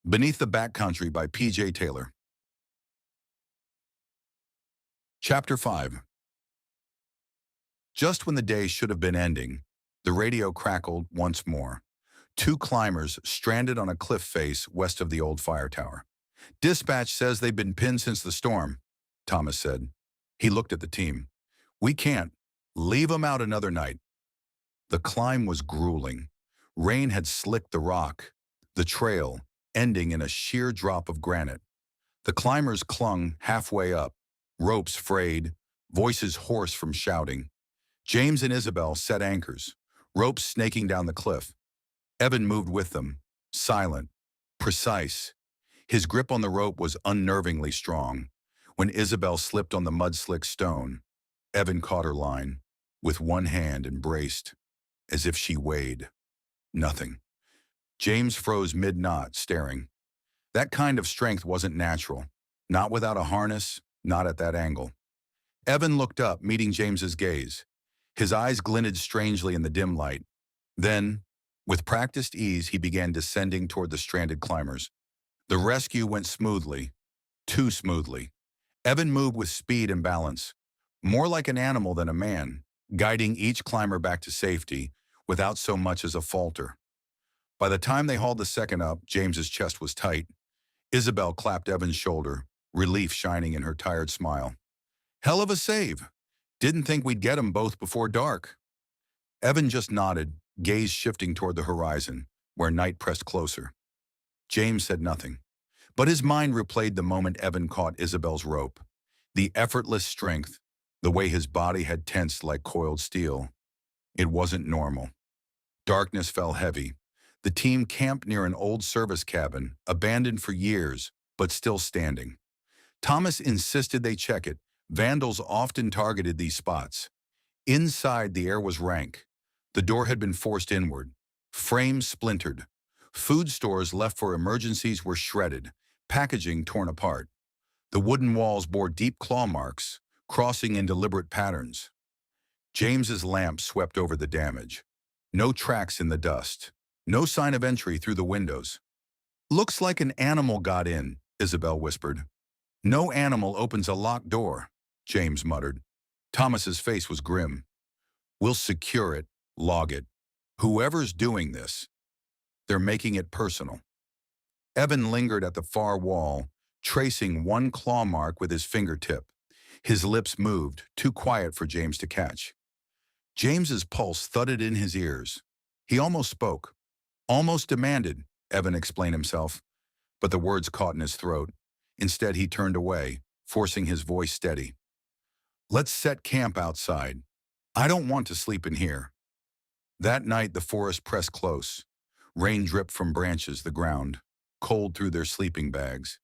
Beneath the Backcountry by P.J. Taylor. Chapter 5. Just when the day should have been ending, the radio crackled once more. Two climbers stranded on a cliff face west of the old fire tower. "Dispatch says they've been pinned since the storm," Thomas said. He looked at the team. "We can't. Leave 'em out another night." The climb was grueling. Rain had slicked the rock, the trail ending in a sheer drop of granite. The climbers clung halfway up, ropes frayed, voices hoarse from shouting. James and Isabel set anchors, ropes snaking down the cliff. Evan moved with them, silent, precise. His grip on the rope was unnervingly strong. When Isabel slipped on the mud-slick stone, Evan caught her line, with one hand and braced, as if she weighed. Nothing. James froze mid-knot, staring. That kind of strength wasn't natural. Not without a harness, not at that angle. Evan looked up, meeting James's gaze. His eyes glinted strangely in the dim light. Then, with practiced ease, he began descending toward the stranded climbers. The rescue went smoothly, too smoothly. Evan moved with speed and balance, more like an animal than a man, guiding each climber back to safety without so much as a falter. By the time they hauled the second up, James's chest was tight. Isabel clapped Evan's shoulder, relief shining in her tired smile. "Hell of a save. Didn't think we'd get 'em both before dark." Evan just nodded, gaze shifting toward the horizon, where night pressed closer. James said nothing, but his mind replayed the moment Evan caught Isabel's rope. The effortless strength, the way his body had tensed like coiled steel. It wasn't normal. Darkness fell heavy. The team camped near an old service cabin, abandoned for years, but still standing. Thomas insisted they check it. Vandals often targeted these spots. Inside, the air was rank. The door had been forced inward. Frames splintered. Food stores left for emergencies were shredded, packaging torn apart. The wooden walls bore deep claw marks, crossing in deliberate patterns. James's lamp swept over the damage. No tracks in the dust. No sign of entry through the windows. "Looks like an animal got in," Isabel whispered. "No animal opens a locked door," James muttered. Thomas's face was grim. "We'll secure it, log it. Whoever's doing this, they're making it personal." Evan lingered at the far wall, tracing one claw mark with his fingertip. His lips moved, too quiet for James to catch. James's pulse thudded in his ears. He almost spoke. Almost demanded, Evan explained himself, but the words caught in his throat. Instead, he turned away, forcing his voice steady. "Let's set camp outside. I don't want to sleep in here." That night, the forest pressed close. Rain dripped from branches, the ground, cold through their sleeping bags.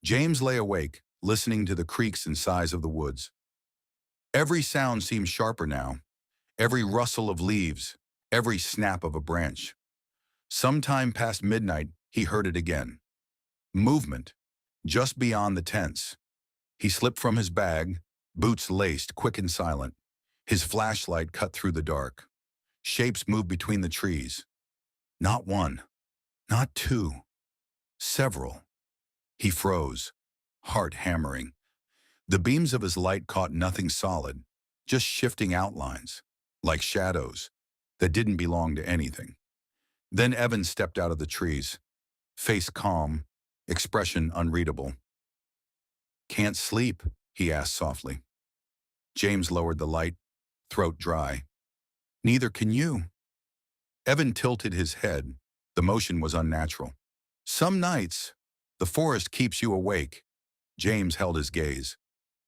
James lay awake, listening to the creaks and sighs of the woods. Every sound seemed sharper now. Every rustle of leaves, every snap of a branch. Sometime past midnight, he heard it again. Movement, just beyond the tents. He slipped from his bag, boots laced, quick and silent. His flashlight cut through the dark. Shapes moved between the trees. Not one, not two, several. He froze, heart hammering. The beams of his light caught nothing solid, just shifting outlines, like shadows, that didn't belong to anything. Then Evan stepped out of the trees, face calm, expression unreadable. "Can't sleep?" he asked softly. James lowered the light, throat dry. "Neither can you." Evan tilted his head. The motion was unnatural. "Some nights, the forest keeps you awake." James held his gaze.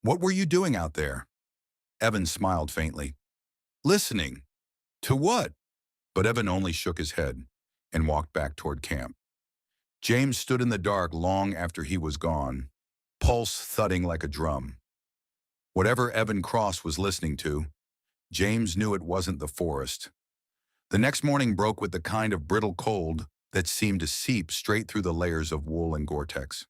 "What were you doing out there?" Evan smiled faintly. "Listening." "To what?" But Evan only shook his head and walked back toward camp. James stood in the dark long after he was gone, pulse thudding like a drum. Whatever Evan Cross was listening to, James knew it wasn't the forest. The next morning broke with the kind of brittle cold that seemed to seep straight through the layers of wool and Gore-Tex.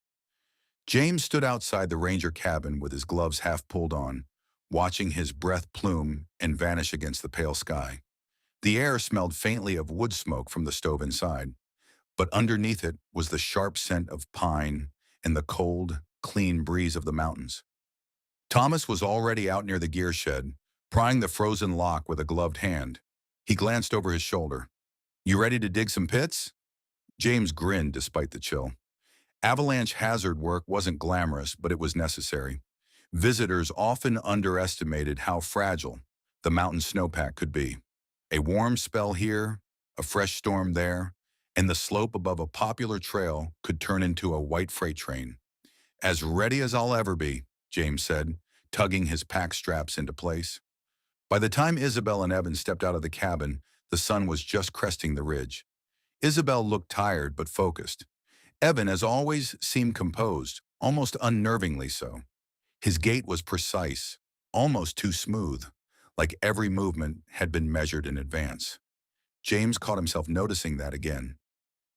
James stood outside the ranger cabin with his gloves half pulled on, watching his breath plume and vanish against the pale sky. The air smelled faintly of wood smoke from the stove inside, but underneath it was the sharp scent of pine and the cold, clean breeze of the mountains. Thomas was already out near the gear shed, prying the frozen lock with a gloved hand. He glanced over his shoulder. "You ready to dig some pits?" James grinned despite the chill. Avalanche hazard work wasn't glamorous, but it was necessary. Visitors often underestimated how fragile the mountain snowpack could be. A warm spell here, a fresh storm there, and the slope above a popular trail could turn into a white freight train. "As ready as I'll ever be," James said, tugging his pack straps into place. By the time Isabel and Evan stepped out of the cabin, the sun was just cresting the ridge. Isabel looked tired but focused. Evan, as always, seemed composed, almost unnervingly so. His gait was precise, almost too smooth, like every movement had been measured in advance. James caught himself noticing that again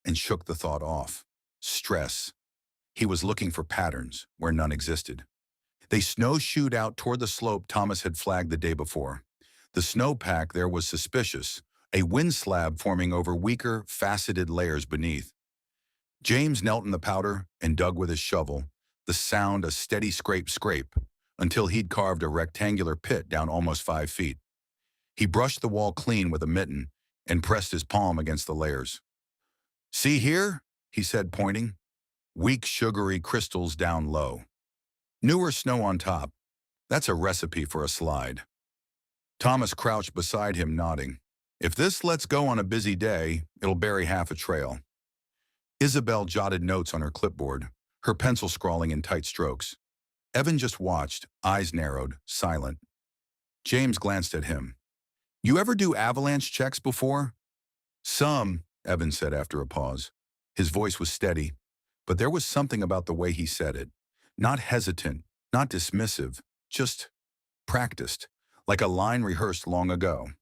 and shook the thought off. Stress. He was looking for patterns where none existed. They snowshoed out toward the slope Thomas had flagged the day before. The snowpack there was suspicious, a wind slab forming over weaker, faceted layers beneath. James knelt in the powder and dug with his shovel, the sound a steady scrape, until he'd carved a rectangular pit down almost 5 feet. He brushed the wall clean with a mitten and pressed his palm against the layers. "See here?" he said, pointing. "Weak, sugary crystals down low. Newer snow on top. That's a recipe for a slide." Thomas crouched beside him, nodding. "If this lets go on a busy day, it'll bury half a trail." Isabel jotted notes on her clipboard, her pencil scrawling in tight strokes. Evan just watched, eyes narrowed, silent. James glanced at him. "You ever do avalanche checks before?" "Some," Evan said after a pause. His voice was steady, but there was something about the way he said it. Not hesitant, not dismissive, just practiced, like a line rehearsed long ago.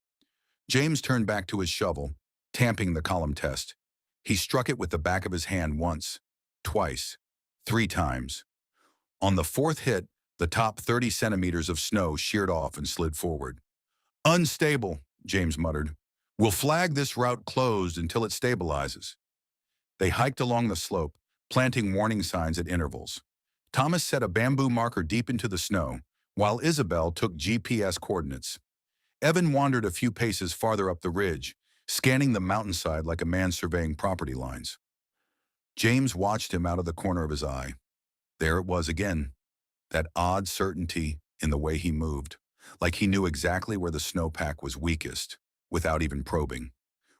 James turned back to his shovel, tamping the column test. He struck it with the back of his hand once, twice, 3 times. On the 4th hit, the top 30 centimeters of snow sheared off and slid forward. "Unstable," James muttered. "We'll flag this route closed until it stabilizes." They hiked along the slope, planting warning signs at intervals. Thomas set a bamboo marker deep into the snow, while Isabel took GPS coordinates. Evan wandered a few paces farther up the ridge, scanning the mountainside like a man surveying property lines. James watched him out of the corner of his eye. There it was again, that odd certainty in the way he moved, like he knew exactly where the snowpack was weakest, without even probing.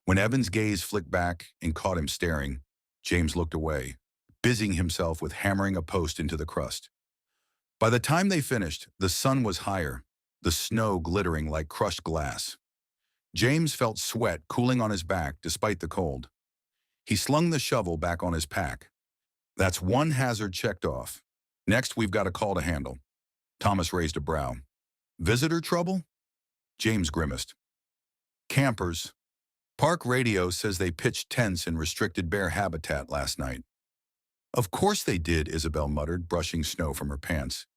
When Evan's gaze flicked back and caught him staring, James looked away, busying himself with hammering a post into the crust. By the time they finished, the sun was higher, the snow glittering like crushed glass. James felt sweat cooling on his back despite the cold. He slung the shovel back on his pack. "That's one hazard checked off. Next, we've got a call to handle." Thomas raised a brow. "Visitor trouble?" James grimaced. "Campers. Park radio says they pitched tents in restricted bear habitat last night." "Of course they did," Isabel muttered, brushing snow from her pants.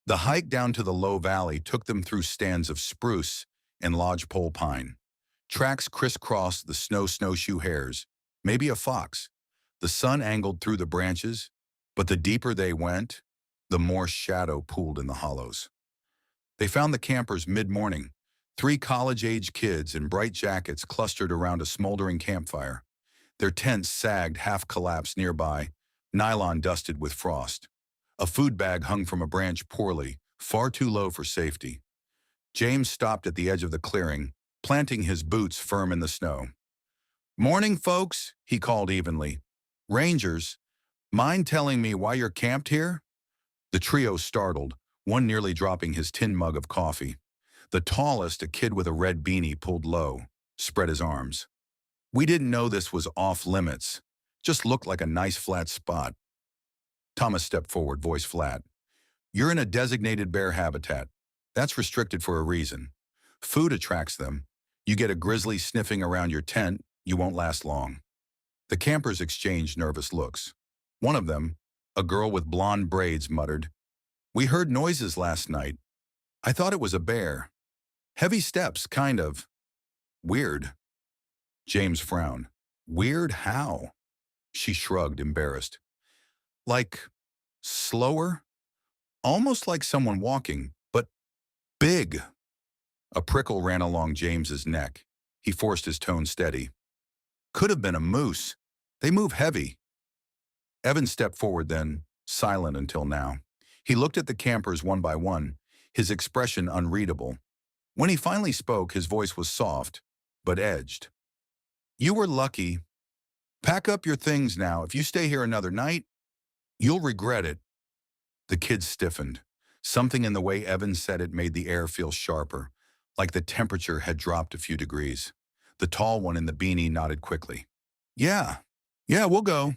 The hike down to the low valley took them through stands of spruce and lodgepole pine. Tracks crisscrossed the snowshoe hares, maybe a fox. The sun angled through the branches, but the deeper they went, the more shadow pooled in the hollows. They found the campers mid-morning, 3 college-age kids in bright jackets clustered around a smoldering campfire. Their tents sagged half-collapsed nearby, nylon dusted with frost. A food bag hung from a branch poorly, far too low for safety. James stopped at the edge of the clearing, planting his boots firm in the snow. "Morning, folks," he called evenly. "Rangers, mind telling me why you're camped here?" The trio startled, one nearly dropping his tin mug of coffee. The tallest, a kid with a red beanie, pulled low, spread his arms. "We didn't know this was off limits. Just looked like a nice flat spot." Thomas stepped forward, voice flat. "You're in a designated bear habitat. That's restricted for a reason. Food attracts them. You get a grizzly sniffing around your tent, you won't last long." The campers exchanged nervous looks. One of them, a girl with blonde braids, muttered, "We heard noises last night. I thought it was a bear. Heavy steps, kind of. Weird." James frowned. "Weird how?" She shrugged, embarrassed. Like, slower? Almost like someone walking, but big. A prickle ran along James's neck. He forced his tone steady. Could have been a moose. They move heavy. Evan stepped forward then, silent until now. He looked at the campers one by one, his expression unreadable. When he finally spoke, his voice was soft, but edged. You were lucky. Pack up your things now. If you stay here another night, you'll regret it. The kids stiffened. Something in the way Evan said it made the air feel sharper, like the temperature had dropped a few degrees. The tall one in the beanie nodded quickly. Yeah, we'll go.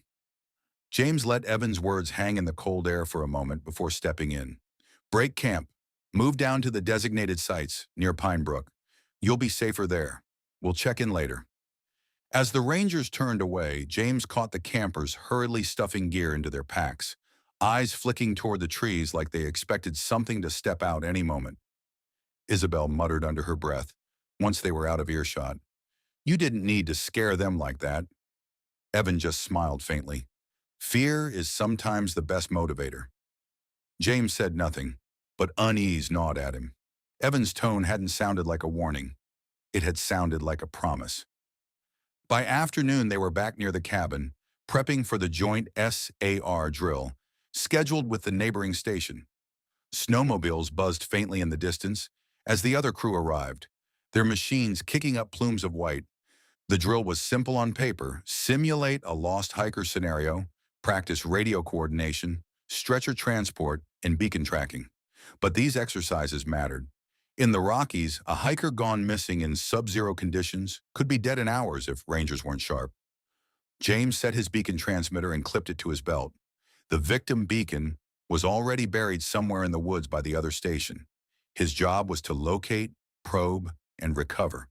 James let Evan's words hang in the cold air for a moment before stepping in. Break camp. Move down to the designated sites near Pine Brook. You'll be safer there. We'll check in later. As the Rangers turned away, James caught the campers hurriedly stuffing gear into their packs, eyes flicking toward the trees like they expected something to step out any moment. Isabel muttered under her breath, once they were out of earshot. You didn't need to scare them like that. Evan just smiled faintly. Fear is sometimes the best motivator. James said nothing, but unease gnawed at him. Evan's tone hadn't sounded like a warning. It had sounded like a promise. By afternoon, they were back near the cabin, prepping for the joint SAR drill, scheduled with the neighboring station. Snowmobiles buzzed faintly in the distance as the other crew arrived, their machines kicking up plumes of white. The drill was simple on paper: simulate a lost hiker scenario, practice radio coordination, stretcher transport, and beacon tracking. But these exercises mattered. In the Rockies, a hiker gone missing in sub-zero conditions could be dead in hours if rangers weren't sharp. James set his beacon transmitter and clipped it to his belt. The victim beacon was already buried somewhere in the woods by the other station. His job was to locate, probe, and recover.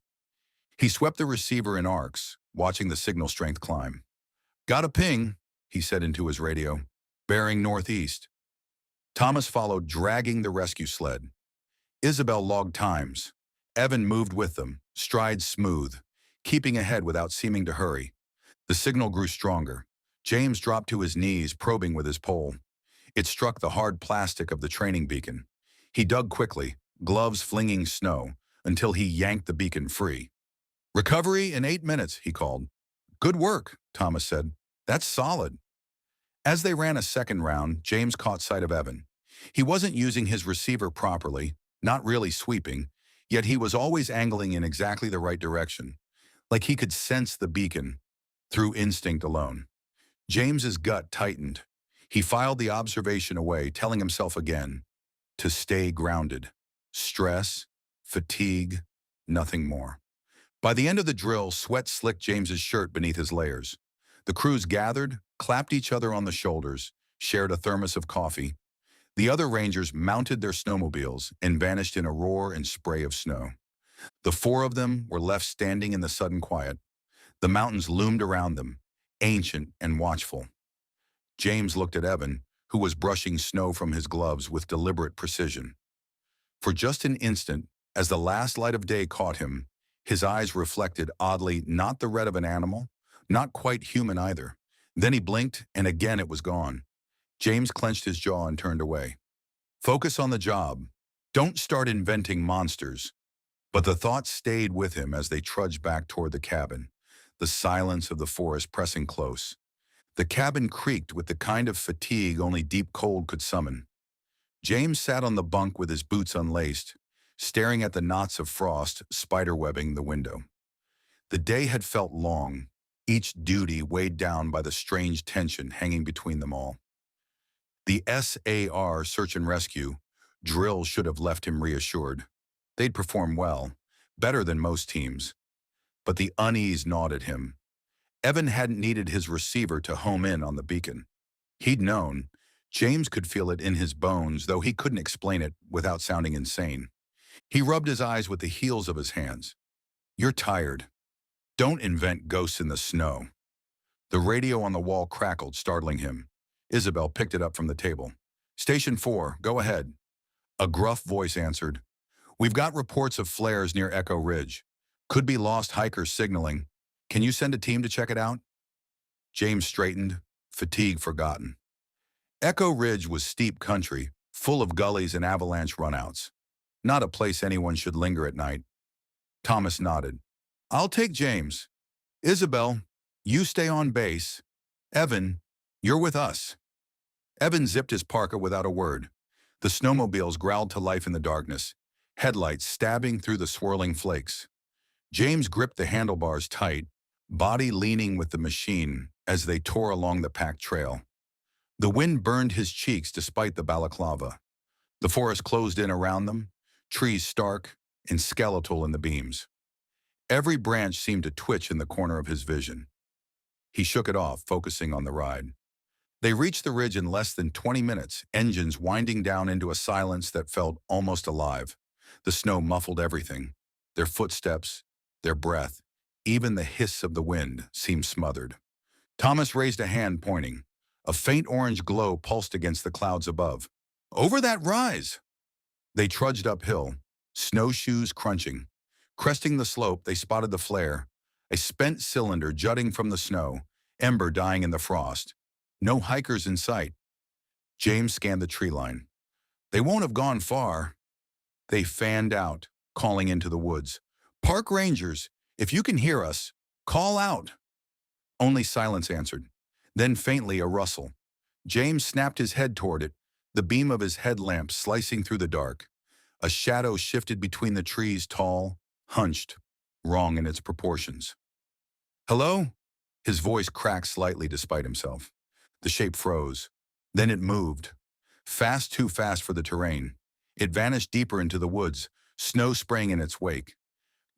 He swept the receiver in arcs, watching the signal strength climb. Got a ping, he said into his radio, bearing northeast. Thomas followed, dragging the rescue sled. Isabel logged times. Evan moved with them, strides smooth, keeping ahead without seeming to hurry. The signal grew stronger. James dropped to his knees, probing with his pole. It struck the hard plastic of the training beacon. He dug quickly, gloves flinging snow, until he yanked the beacon free. Recovery in 8 minutes, he called. Good work, Thomas said. That's solid. As they ran a second round, James caught sight of Evan. He wasn't using his receiver properly, not really sweeping, yet he was always angling in exactly the right direction, like he could sense the beacon through instinct alone. James's gut tightened. He filed the observation away, telling himself again to stay grounded. Stress, fatigue, nothing more. By the end of the drill, sweat slicked James's shirt beneath his layers. The crews gathered, clapped each other on the shoulders, shared a thermos of coffee. The other rangers mounted their snowmobiles and vanished in a roar and spray of snow. The four of them were left standing in the sudden quiet. The mountains loomed around them, ancient and watchful. James looked at Evan, who was brushing snow from his gloves with deliberate precision. For just an instant, as the last light of day caught him, his eyes reflected oddly not the red of an animal, not quite human either. Then he blinked, and again it was gone. James clenched his jaw and turned away. Focus on the job. Don't start inventing monsters. But the thought stayed with him as they trudged back toward the cabin, the silence of the forest pressing close. The cabin creaked with the kind of fatigue only deep cold could summon. James sat on the bunk with his boots unlaced, staring at the knots of frost spiderwebbing the window. The day had felt long, each duty weighed down by the strange tension hanging between them all. The SAR search and rescue drill should have left him reassured. They'd perform well, better than most teams. But the unease gnawed at him. Evan hadn't needed his receiver to home in on the beacon. He'd known. James could feel it in his bones, though he couldn't explain it without sounding insane. He rubbed his eyes with the heels of his hands. You're tired. Don't invent ghosts in the snow. The radio on the wall crackled, startling him. Isabel picked it up from the table. Station 4, go ahead. A gruff voice answered. We've got reports of flares near Echo Ridge. Could be lost hikers signaling. Can you send a team to check it out? James straightened, fatigue forgotten. Echo Ridge was steep country, full of gullies and avalanche runouts. Not a place anyone should linger at night. Thomas nodded. I'll take James. Isabel, you stay on base. Evan, you're with us. Evan zipped his parka without a word. The snowmobiles growled to life in the darkness, headlights stabbing through the swirling flakes. James gripped the handlebars tight, body leaning with the machine as they tore along the packed trail. The wind burned his cheeks despite the balaclava. The forest closed in around them, trees stark and skeletal in the beams. Every branch seemed to twitch in the corner of his vision. He shook it off, focusing on the ride. They reached the ridge in less than 20 minutes, engines winding down into a silence that felt almost alive. The snow muffled everything. Their footsteps, their breath, even the hiss of the wind seemed smothered. Thomas raised a hand, pointing. A faint orange glow pulsed against the clouds above. Over that rise! They trudged uphill, snowshoes crunching. Cresting the slope, they spotted the flare, a spent cylinder jutting from the snow, ember dying in the frost. No hikers in sight. James scanned the tree line. They won't have gone far. They fanned out, calling into the woods. Park rangers, if you can hear us, call out. Only silence answered. Then faintly a rustle. James snapped his head toward it, the beam of his headlamp slicing through the dark. A shadow shifted between the trees, tall, hunched, wrong in its proportions. Hello? His voice cracked slightly despite himself. The shape froze. Then it moved. Fast, too fast for the terrain. It vanished deeper into the woods, snow spraying in its wake.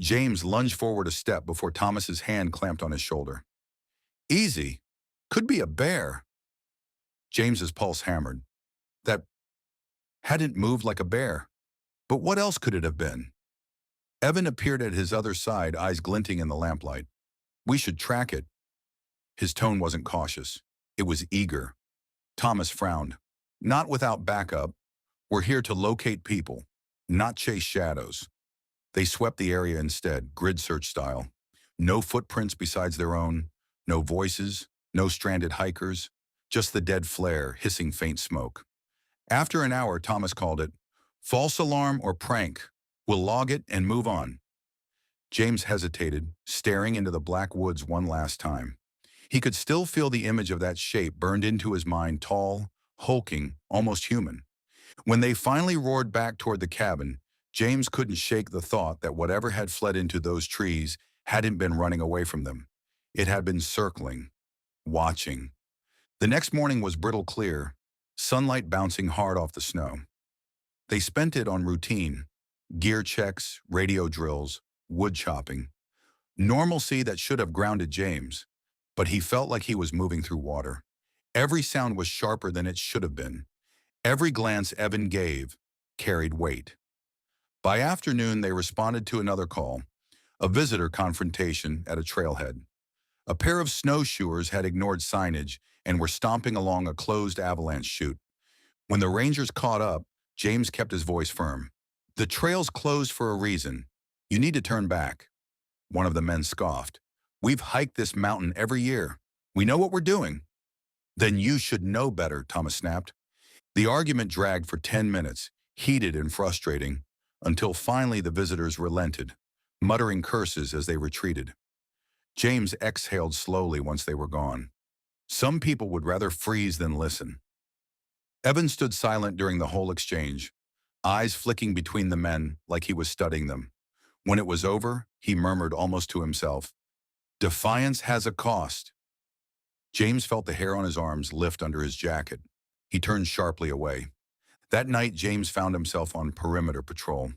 James lunged forward a step before Thomas's hand clamped on his shoulder. Easy. Could be a bear. James's pulse hammered. That hadn't moved like a bear. But what else could it have been? Evan appeared at his other side, eyes glinting in the lamplight. We should track it. His tone wasn't cautious. It was eager. Thomas frowned. Not without backup. We're here to locate people, not chase shadows. They swept the area instead, grid search style. No footprints besides their own, no voices, no stranded hikers, just the dead flare, hissing faint smoke. After an hour, Thomas called it, false alarm or prank. We'll log it and move on. James hesitated, staring into the black woods one last time. He could still feel the image of that shape burned into his mind, tall, hulking, almost human. When they finally roared back toward the cabin, James couldn't shake the thought that whatever had fled into those trees hadn't been running away from them. It had been circling, watching. The next morning was brittle clear, sunlight bouncing hard off the snow. They spent it on routine, gear checks, radio drills, wood chopping. Normalcy that should have grounded James, but he felt like he was moving through water. Every sound was sharper than it should have been. Every glance Evan gave carried weight. By afternoon, they responded to another call, a visitor confrontation at a trailhead. A pair of snowshoers had ignored signage and were stomping along a closed avalanche chute. When the rangers caught up, James kept his voice firm. The trail's closed for a reason. You need to turn back. One of the men scoffed. We've hiked this mountain every year. We know what we're doing. Then you should know better, Thomas snapped. The argument dragged for 10 minutes, heated and frustrating, until finally the visitors relented, muttering curses as they retreated. James exhaled slowly once they were gone. Some people would rather freeze than listen. Evan stood silent during the whole exchange, eyes flicking between the men like he was studying them. When it was over, he murmured almost to himself, "Defiance has a cost." James felt the hair on his arms lift under his jacket. He turned sharply away. That night, James found himself on perimeter patrol.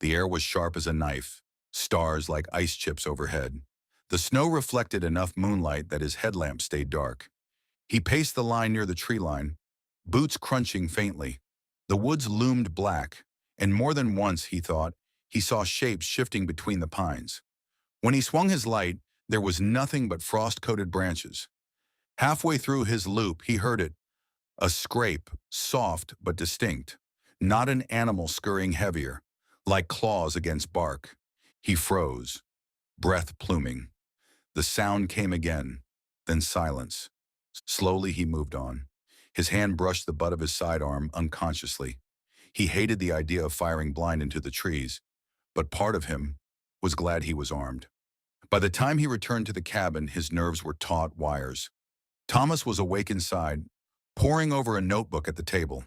The air was sharp as a knife, stars like ice chips overhead. The snow reflected enough moonlight that his headlamp stayed dark. He paced the line near the tree line, boots crunching faintly. The woods loomed black, and more than once, he thought, he saw shapes shifting between the pines. When he swung his light, there was nothing but frost-coated branches. Halfway through his loop, he heard it, a scrape, soft but distinct, not an animal scurrying heavier, like claws against bark. He froze, breath pluming. The sound came again, then silence. Slowly he moved on. His hand brushed the butt of his sidearm unconsciously. He hated the idea of firing blind into the trees, but part of him was glad he was armed. By the time he returned to the cabin, his nerves were taut wires. Thomas was awake inside, poring over a notebook at the table.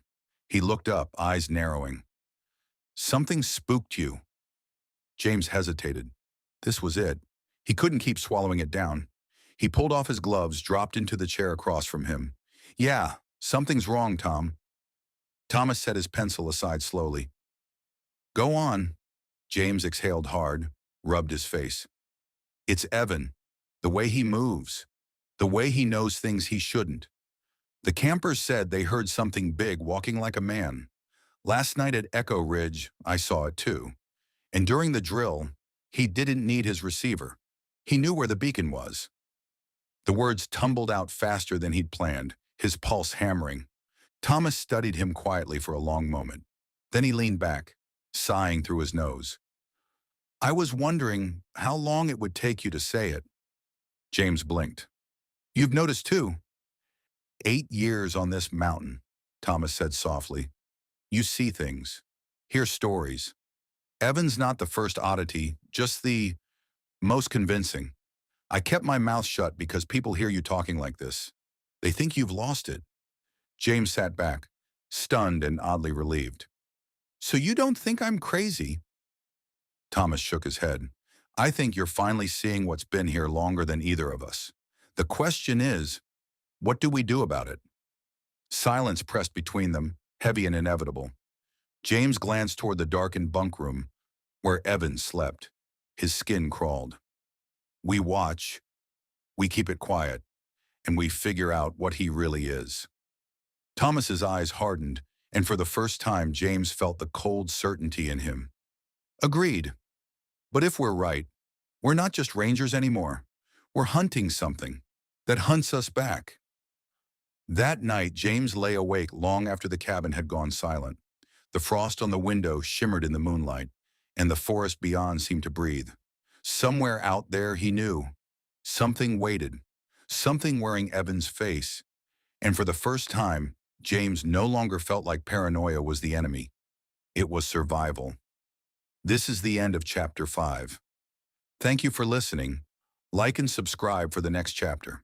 He looked up, eyes narrowing. "Something spooked you." James hesitated. This was it. He couldn't keep swallowing it down. He pulled off his gloves, dropped into the chair across from him. "Yeah, something's wrong, Tom." Thomas set his pencil aside slowly. "Go on." James exhaled hard, rubbed his face. "It's Evan. The way he moves. The way he knows things he shouldn't. The campers said they heard something big walking like a man. Last night at Echo Ridge, I saw it too. And during the drill, he didn't need his receiver. He knew where the beacon was." The words tumbled out faster than he'd planned, his pulse hammering. Thomas studied him quietly for a long moment. Then he leaned back, sighing through his nose. "I was wondering how long it would take you to say it." James blinked. "You've noticed too." 8 years on this mountain," Thomas said softly. "You see things, hear stories. Evan's not the first oddity, just the most convincing. I kept my mouth shut because people hear you talking like this. They think you've lost it." James sat back, stunned and oddly relieved. "So you don't think I'm crazy?" Thomas shook his head. "I think you're finally seeing what's been here longer than either of us. The question is, what do we do about it?" Silence pressed between them, heavy and inevitable. James glanced toward the darkened bunk room where Evan slept. His skin crawled. "We watch, we keep it quiet, and we figure out what he really is." Thomas's eyes hardened, and for the first time James felt the cold certainty in him. "Agreed. But if we're right, we're not just rangers anymore. We're hunting something that hunts us back." That night, James lay awake long after the cabin had gone silent. The frost on the window shimmered in the moonlight, and the forest beyond seemed to breathe. Somewhere out there, he knew, something waited, something wearing Evan's face, and for the first time, James no longer felt like paranoia was the enemy. It was survival. This is the end of Chapter 5. Thank you for listening. Like and subscribe for the next chapter.